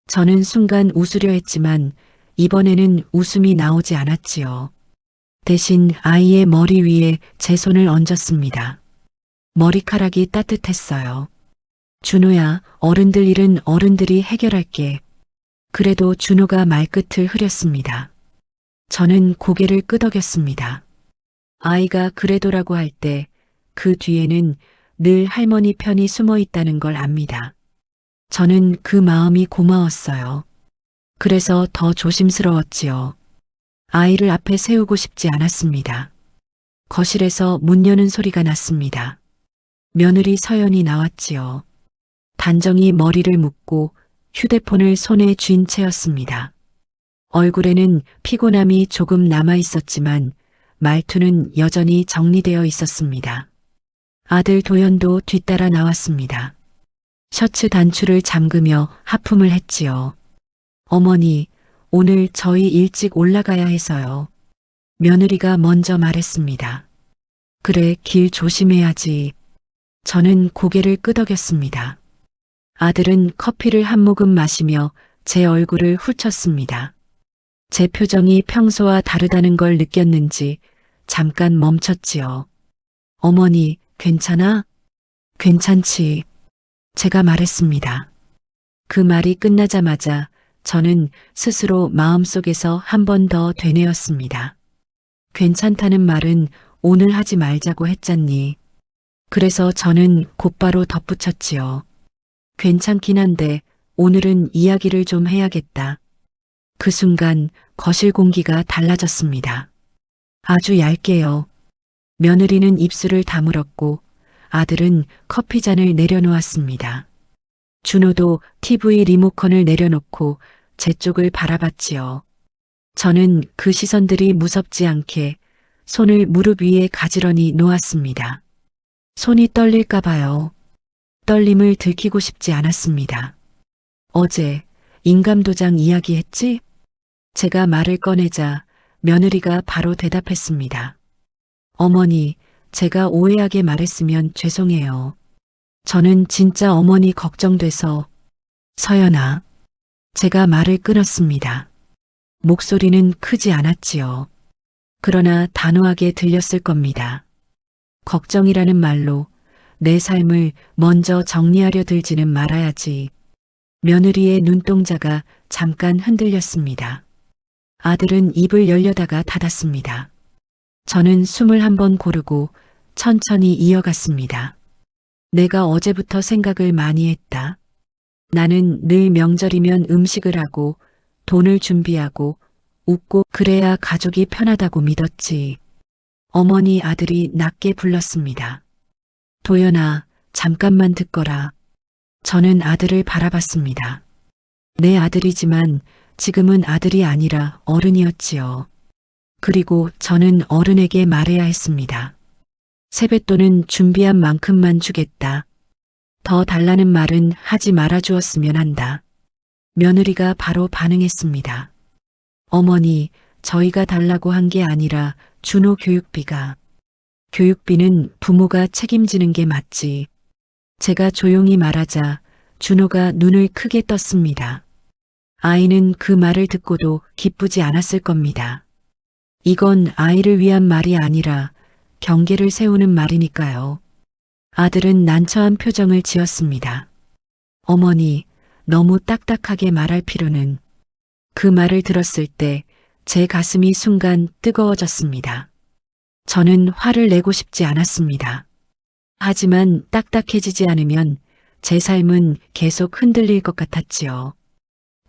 저는 순간 웃으려 했지만 이번에는 웃음이 나오지 않았지요. 대신 아이의 머리 위에 제 손을 얹었습니다. 머리카락이 따뜻했어요. 준호야, 어른들 일은 어른들이 해결할게. 그래도 준호가 말끝을 흐렸습니다. 저는 고개를 끄덕였습니다. 아이가 그래도라고 할 때 그 뒤에는 늘 할머니 편이 숨어 있다는 걸 압니다. 저는 그 마음이 고마웠어요. 그래서 더 조심스러웠지요. 아이를 앞에 세우고 싶지 않았습니다. 거실에서 문 여는 소리가 났습니다. 며느리 서연이 나왔지요. 단정히 머리를 묶고 휴대폰을 손에 쥔 채였습니다. 얼굴에는 피곤함이 조금 남아 있었지만 말투는 여전히 정리되어 있었습니다. 아들 도연도 뒤따라 나왔습니다. 셔츠 단추를 잠그며 하품을 했지요. 어머니, 오늘 저희 일찍 올라가야 해서요. 며느리가 먼저 말했습니다. 그래, 길 조심해야지. 저는 고개를 끄덕였습니다. 아들은 커피를 한 모금 마시며 제 얼굴을 훑쳤습니다. 제 표정이 평소와 다르다는 걸 느꼈는지 잠깐 멈췄지요. 어머니, 괜찮아? 괜찮지. 제가 말했습니다. 그 말이 끝나자마자 저는 스스로 마음속에서 한 번 더 되뇌었습니다. 괜찮다는 말은 오늘 하지 말자고 했잖니. 그래서 저는 곧바로 덧붙였지요. 괜찮긴 한데 오늘은 이야기를 좀 해야겠다. 그 순간 거실 공기가 달라졌습니다. 아주 얇게요. 며느리는 입술을 다물었고 아들은 커피잔을 내려놓았습니다. 준호도 TV 리모컨을 내려놓고 제 쪽을 바라봤지요. 저는 그 시선들이 무섭지 않게 손을 무릎 위에 가지런히 놓았습니다. 손이 떨릴까 봐요. 떨림을 들키고 싶지 않았습니다. 어제 인감도장 이야기했지? 제가 말을 꺼내자 며느리가 바로 대답했습니다. 어머니, 제가 오해하게 말했으면 죄송해요. 저는 진짜 어머니 걱정돼서. 서연아. 제가 말을 끊었습니다. 목소리는 크지 않았지요. 그러나 단호하게 들렸을 겁니다. 걱정이라는 말로 내 삶을 먼저 정리하려 들지는 말아야지. 며느리의 눈동자가 잠깐 흔들렸습니다. 아들은 입을 열려다가 닫았습니다. 저는 숨을 한번 고르고 천천히 이어갔습니다. 내가 어제부터 생각을 많이 했다. 나는 늘 명절이면 음식을 하고 돈을 준비하고 웃고 그래야 가족이 편하다고 믿었지. 어머니 아들이 낮게 불렀습니다. 도연아, 잠깐만 듣거라. 저는 아들을 바라봤습니다. 내 아들이지만 지금은 아들이 아니라 어른이었지요. 그리고 저는 어른에게 말해야 했습니다. 세뱃돈은 준비한 만큼만 주겠다. 더 달라는 말은 하지 말아 주었으면 한다. 며느리가 바로 반응했습니다. 어머니, 저희가 달라고 한 게 아니라 준호 교육비가. 교육비는 부모가 책임지는 게 맞지. 제가 조용히 말하자 준호가 눈을 크게 떴습니다. 아이는 그 말을 듣고도 기쁘지 않았을 겁니다. 이건 아이를 위한 말이 아니라 경계를 세우는 말이니까요. 아들은 난처한 표정을 지었습니다. 어머니, 너무 딱딱하게 말할 필요는. 그 말을 들었을 때 제 가슴이 순간 뜨거워졌습니다. 저는 화를 내고 싶지 않았습니다. 하지만 딱딱해지지 않으면 제 삶은 계속 흔들릴 것 같았지요.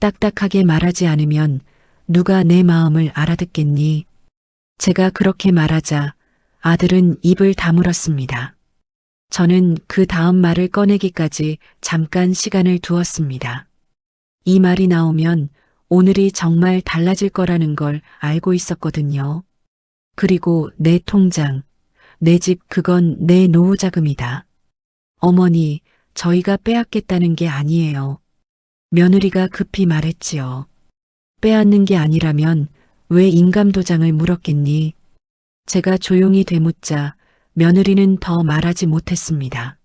딱딱하게 말하지 않으면 누가 내 마음을 알아듣겠니? 제가 그렇게 말하자 아들은 입을 다물었습니다. 저는 그 다음 말을 꺼내기까지 잠깐 시간을 두었습니다. 이 말이 나오면 오늘이 정말 달라질 거라는 걸 알고 있었거든요. 그리고 내 통장, 내 집 그건 내 노후 자금이다. 어머니, 저희가 빼앗겠다는 게 아니에요. 며느리가 급히 말했지요. 빼앗는 게 아니라면 왜 인감도장을 물었겠니? 제가 조용히 되묻자 며느리는 더 말하지 못했습니다.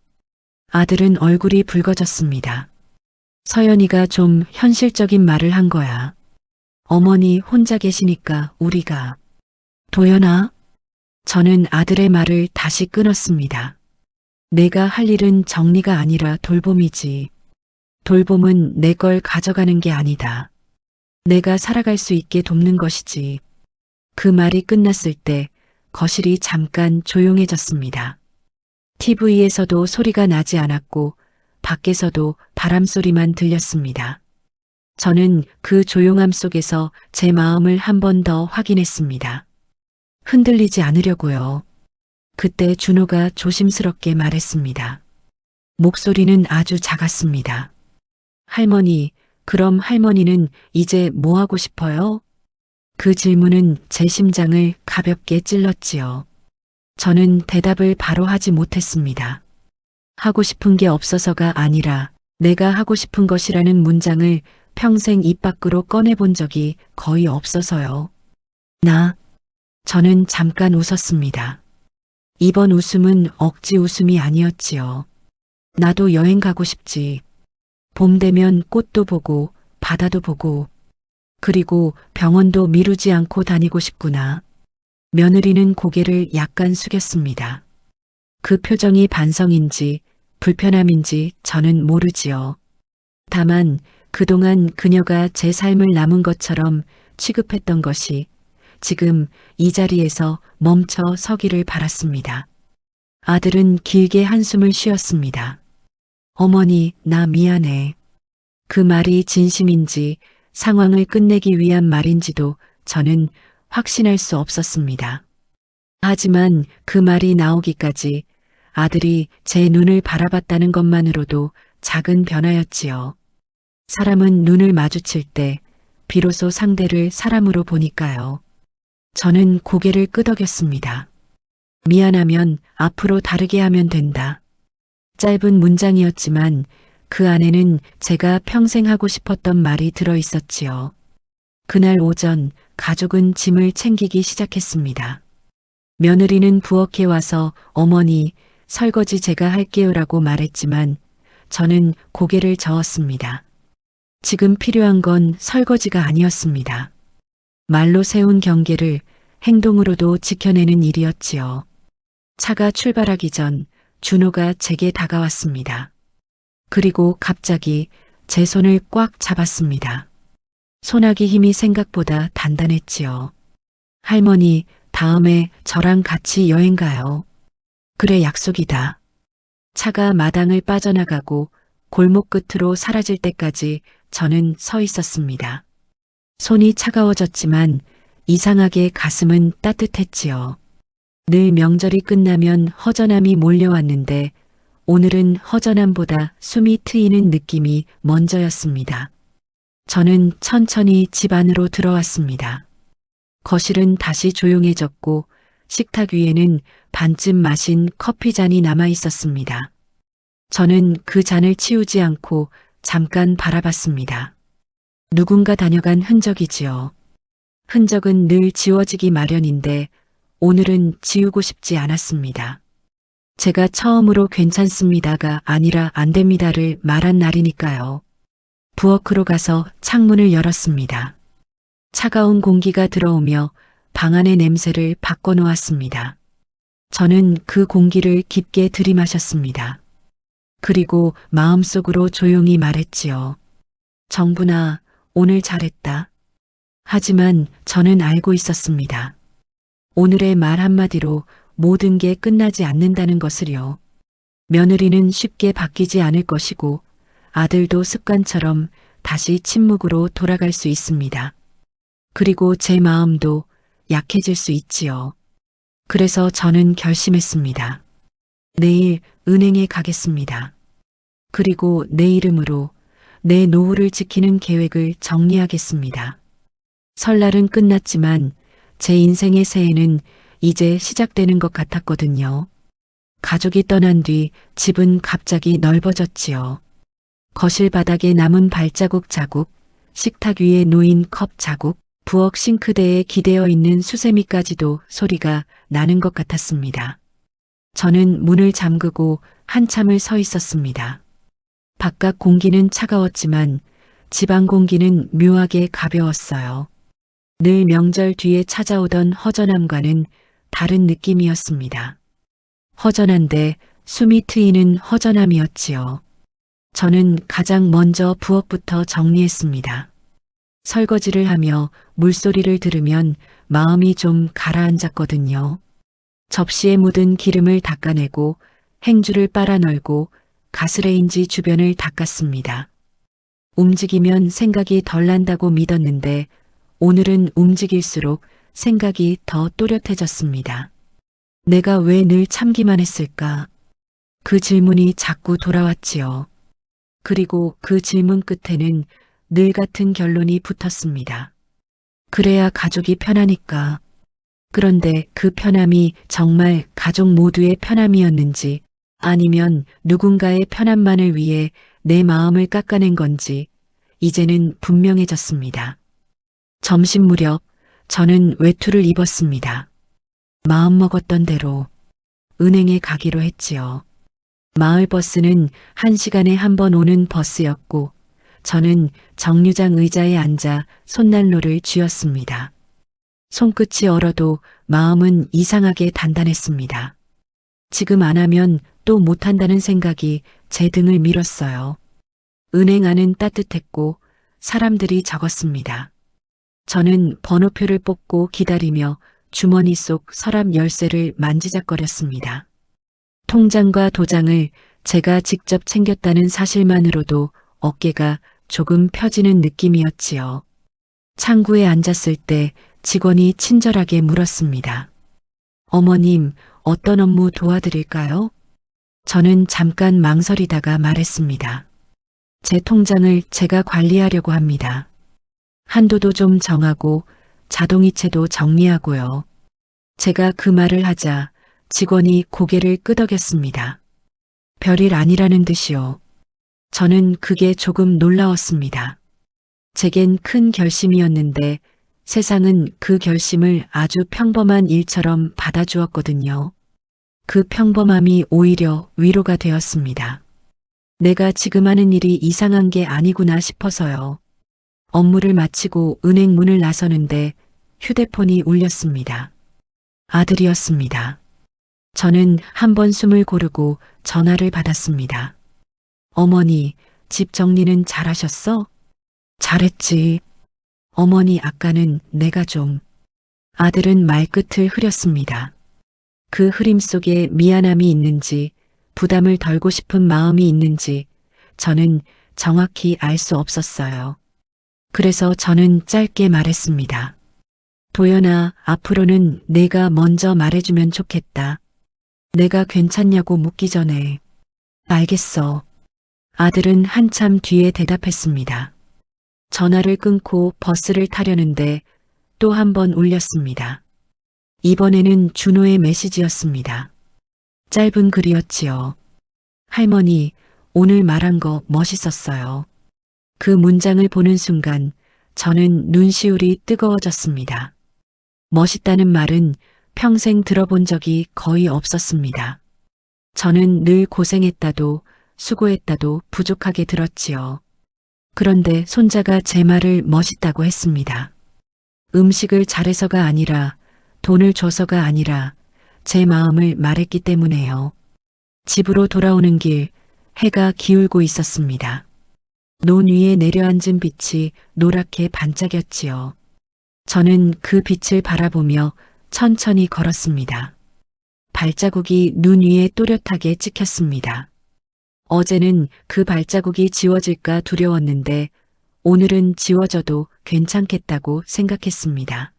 아들은 얼굴이 붉어졌습니다. 서연이가 좀 현실적인 말을 한 거야. 어머니 혼자 계시니까 우리가. 도연아? 저는 아들의 말을 다시 끊었습니다. 내가 할 일은 정리가 아니라 돌봄이지. 돌봄은 내 걸 가져가는 게 아니다. 내가 살아갈 수 있게 돕는 것이지. 그 말이 끝났을 때 거실이 잠깐 조용해졌습니다. TV에서도 소리가 나지 않았고 밖에서도 바람 소리만 들렸습니다. 저는 그 조용함 속에서 제 마음을 한 번 더 확인했습니다. 흔들리지 않으려고요. 그때 준호가 조심스럽게 말했습니다. 목소리는 아주 작았습니다. 할머니, 그럼 할머니는 이제 뭐 하고 싶어요? 그 질문은 제 심장을 가볍게 찔렀지요. 저는 대답을 바로 하지 못했습니다. 하고 싶은 게 없어서가 아니라 내가 하고 싶은 것이라는 문장을 평생 입 밖으로 꺼내본 적이 거의 없어서요. 저는 잠깐 웃었습니다. 이번 웃음은 억지 웃음이 아니었지요. 나도 여행 가고 싶지. 봄 되면 꽃도 보고 바다도 보고 그리고 병원도 미루지 않고 다니고 싶구나. 며느리는 고개를 약간 숙였습니다. 그 표정이 반성인지 불편함인지 저는 모르지요. 다만 그동안 그녀가 제 삶을 남은 것처럼 취급했던 것이 지금 이 자리에서 멈춰 서기를 바랐습니다. 아들은 길게 한숨을 쉬었습니다. 어머니, 나 미안해. 그 말이 진심인지 상황을 끝내기 위한 말인지도 저는 확신할 수 없었습니다. 하지만 그 말이 나오기까지 아들이 제 눈을 바라봤다는 것만으로도 작은 변화였지요. 사람은 눈을 마주칠 때 비로소 상대를 사람으로 보니까요. 저는 고개를 끄덕였습니다. 미안하면 앞으로 다르게 하면 된다. 짧은 문장이었지만 그 안에는 제가 평생 하고 싶었던 말이 들어 있었지요. 그날 오전 가족은 짐을 챙기기 시작했습니다. 며느리는 부엌에 와서 어머니, 설거지 제가 할게요라고 말했지만 저는 고개를 저었습니다. 지금 필요한 건 설거지가 아니었습니다. 말로 세운 경계를 행동으로도 지켜내는 일이었지요. 차가 출발하기 전 준호가 제게 다가왔습니다. 그리고 갑자기 제 손을 꽉 잡았습니다. 손아귀 힘이 생각보다 단단했지요. 할머니, 다음에 저랑 같이 여행 가요. 그래, 약속이다. 차가 마당을 빠져나가고 골목 끝으로 사라질 때까지 저는 서 있었습니다. 손이 차가워졌지만 이상하게 가슴은 따뜻했지요. 늘 명절이 끝나면 허전함이 몰려왔는데 오늘은 허전함보다 숨이 트이는 느낌이 먼저였습니다. 저는 천천히 집 안으로 들어왔습니다. 거실은 다시 조용해졌고 식탁 위에는 반쯤 마신 커피 잔이 남아 있었습니다. 저는 그 잔을 치우지 않고 잠깐 바라봤습니다. 누군가 다녀간 흔적이지요. 흔적은 늘 지워지기 마련인데 오늘은 지우고 싶지 않았습니다. 제가 처음으로 괜찮습니다가 아니라 안 됩니다를 말한 날이니까요. 부엌으로 가서 창문을 열었습니다. 차가운 공기가 들어오며 방 안의 냄새를 바꿔놓았습니다. 저는 그 공기를 깊게 들이마셨습니다. 그리고 마음속으로 조용히 말했지요. 정분아, 오늘 잘했다. 하지만 저는 알고 있었습니다. 오늘의 말 한마디로 모든 게 끝나지 않는다는 것을요. 며느리는 쉽게 바뀌지 않을 것이고 아들도 습관처럼 다시 침묵으로 돌아갈 수 있습니다. 그리고 제 마음도 약해질 수 있지요. 그래서 저는 결심했습니다. 내일 은행에 가겠습니다. 그리고 내 이름으로 내 노후를 지키는 계획을 정리하겠습니다. 설날은 끝났지만 제 인생의 새해는 이제 시작되는 것 같았거든요. 가족이 떠난 뒤 집은 갑자기 넓어졌지요. 거실 바닥에 남은 발자국 자국, 식탁 위에 놓인 컵 자국, 부엌 싱크대에 기대어 있는 수세미까지도 소리가 나는 것 같았습니다. 저는 문을 잠그고 한참을 서 있었습니다. 바깥 공기는 차가웠지만 집안 공기는 묘하게 가벼웠어요. 늘 명절 뒤에 찾아오던 허전함과는 다른 느낌이었습니다. 허전한데 숨이 트이는 허전함이었지요. 저는 가장 먼저 부엌부터 정리했습니다. 설거지를 하며 물소리를 들으면 마음이 좀 가라앉았거든요. 접시에 묻은 기름을 닦아내고 행주를 빨아 널고 가스레인지 주변을 닦았습니다. 움직이면 생각이 덜 난다고 믿었는데 오늘은 움직일수록 생각이 더 또렷해졌습니다. 내가 왜 늘 참기만 했을까? 그 질문이 자꾸 돌아왔지요. 그리고 그 질문 끝에는 늘 같은 결론이 붙었습니다. 그래야 가족이 편하니까. 그런데 그 편함이 정말 가족 모두의 편함이었는지 아니면 누군가의 편함만을 위해 내 마음을 깎아낸 건지 이제는 분명해졌습니다. 점심 무렵 저는 외투를 입었습니다. 마음먹었던 대로 은행에 가기로 했지요. 마을버스는 1시간에 한 번 오는 버스였고 저는 정류장 의자에 앉아 손난로를 쥐었습니다. 손끝이 얼어도 마음은 이상하게 단단했습니다. 지금 안 하면 또 못한다는 생각이 제 등을 밀었어요. 은행 안은 따뜻했고 사람들이 적었습니다. 저는 번호표를 뽑고 기다리며 주머니 속 서랍 열쇠를 만지작거렸습니다. 통장과 도장을 제가 직접 챙겼다는 사실만으로도 어깨가 조금 펴지는 느낌이었지요. 창구에 앉았을 때 직원이 친절하게 물었습니다. 어머님, 어떤 업무 도와드릴까요? 저는 잠깐 망설이다가 말했습니다. 제 통장을 제가 관리하려고 합니다. 한도도 좀 정하고 자동이체도 정리하고요. 제가 그 말을 하자 직원이 고개를 끄덕였습니다. 별일 아니라는 듯이요. 저는 그게 조금 놀라웠습니다. 제겐 큰 결심이었는데 세상은 그 결심을 아주 평범한 일처럼 받아주었거든요. 그 평범함이 오히려 위로가 되었습니다. 내가 지금 하는 일이 이상한 게 아니구나 싶어서요. 업무를 마치고 은행 문을 나서는데 휴대폰이 울렸습니다. 아들이었습니다. 저는 한 번 숨을 고르고 전화를 받았습니다. 어머니, 집 정리는 잘하셨어? 잘했지. 어머니, 아까는 내가 좀. 아들은 말끝을 흐렸습니다. 그 흐림 속에 미안함이 있는지 부담을 덜고 싶은 마음이 있는지 저는 정확히 알 수 없었어요. 그래서 저는 짧게 말했습니다. 도연아, 앞으로는 내가 먼저 말해주면 좋겠다. 내가 괜찮냐고 묻기 전에. 알겠어. 아들은 한참 뒤에 대답했습니다. 전화를 끊고 버스를 타려는데 또 한 번 울렸습니다. 이번에는 준호의 메시지였습니다. 짧은 글이었지요. 할머니, 오늘 말한 거 멋있었어요. 그 문장을 보는 순간 저는 눈시울이 뜨거워졌습니다. 멋있다는 말은 평생 들어본 적이 거의 없었습니다. 저는 늘 고생했다도 수고했다도 부족하게 들었지요. 그런데 손자가 제 말을 멋있다고 했습니다. 음식을 잘해서가 아니라 돈을 줘서가 아니라 제 마음을 말했기 때문에요. 집으로 돌아오는 길 해가 기울고 있었습니다. 논 위에 내려앉은 빛이 노랗게 반짝였지요. 저는 그 빛을 바라보며 천천히 걸었습니다. 발자국이 눈 위에 또렷하게 찍혔습니다. 어제는 그 발자국이 지워질까 두려웠는데 오늘은 지워져도 괜찮겠다고 생각했습니다.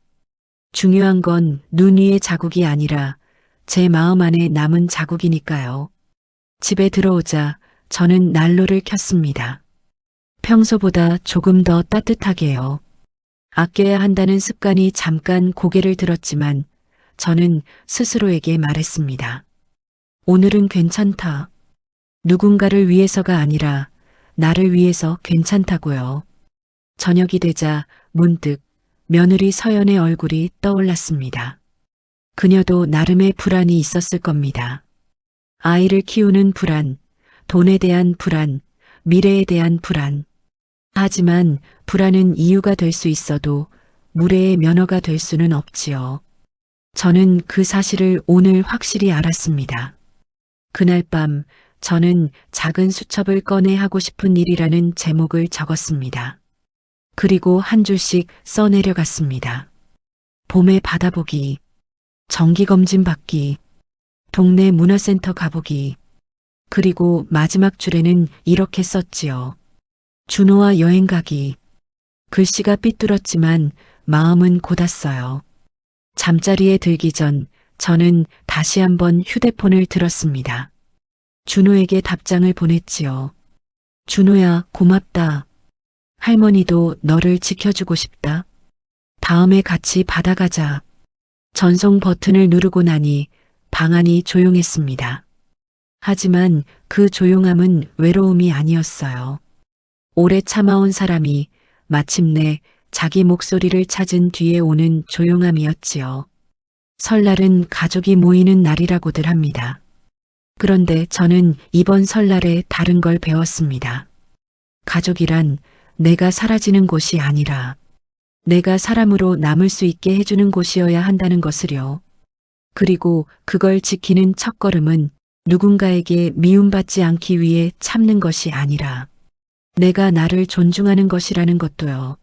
중요한 건 눈 위의 자국이 아니라 제 마음 안에 남은 자국이니까요. 집에 들어오자 저는 난로를 켰습니다. 평소보다 조금 더 따뜻하게요. 아껴야 한다는 습관이 잠깐 고개를 들었지만 저는 스스로에게 말했습니다. 오늘은 괜찮다. 누군가를 위해서가 아니라 나를 위해서 괜찮다고요. 저녁이 되자 문득 며느리 서연의 얼굴이 떠올랐습니다. 그녀도 나름의 불안이 있었을 겁니다. 아이를 키우는 불안, 돈에 대한 불안, 미래에 대한 불안. 하지만 불안은 이유가 될 수 있어도 무례의 면허가 될 수는 없지요. 저는 그 사실을 오늘 확실히 알았습니다. 그날 밤 저는 작은 수첩을 꺼내 하고 싶은 일이라는 제목을 적었습니다. 그리고 한 줄씩 써내려갔습니다. 봄에 바다보기, 정기검진 받기, 동네 문화센터 가보기, 그리고 마지막 줄에는 이렇게 썼지요. 준호와 여행 가기. 글씨가 삐뚤었지만 마음은 곧았어요. 잠자리에 들기 전 저는 다시 한번 휴대폰을 들었습니다. 준호에게 답장을 보냈지요. 준호야, 고맙다. 할머니도 너를 지켜주고 싶다. 다음에 같이 바다 가자. 전송 버튼을 누르고 나니 방 안이 조용했습니다. 하지만 그 조용함은 외로움이 아니었어요. 오래 참아온 사람이 마침내 자기 목소리를 찾은 뒤에 오는 조용함이었지요. 설날은 가족이 모이는 날이라고들 합니다. 그런데 저는 이번 설날에 다른 걸 배웠습니다. 가족이란 내가 사라지는 곳이 아니라 내가 사람으로 남을 수 있게 해주는 곳이어야 한다는 것을요. 그리고 그걸 지키는 첫걸음은 누군가에게 미움받지 않기 위해 참는 것이 아니라 내가 나를 존중하는 것이라는 것도요.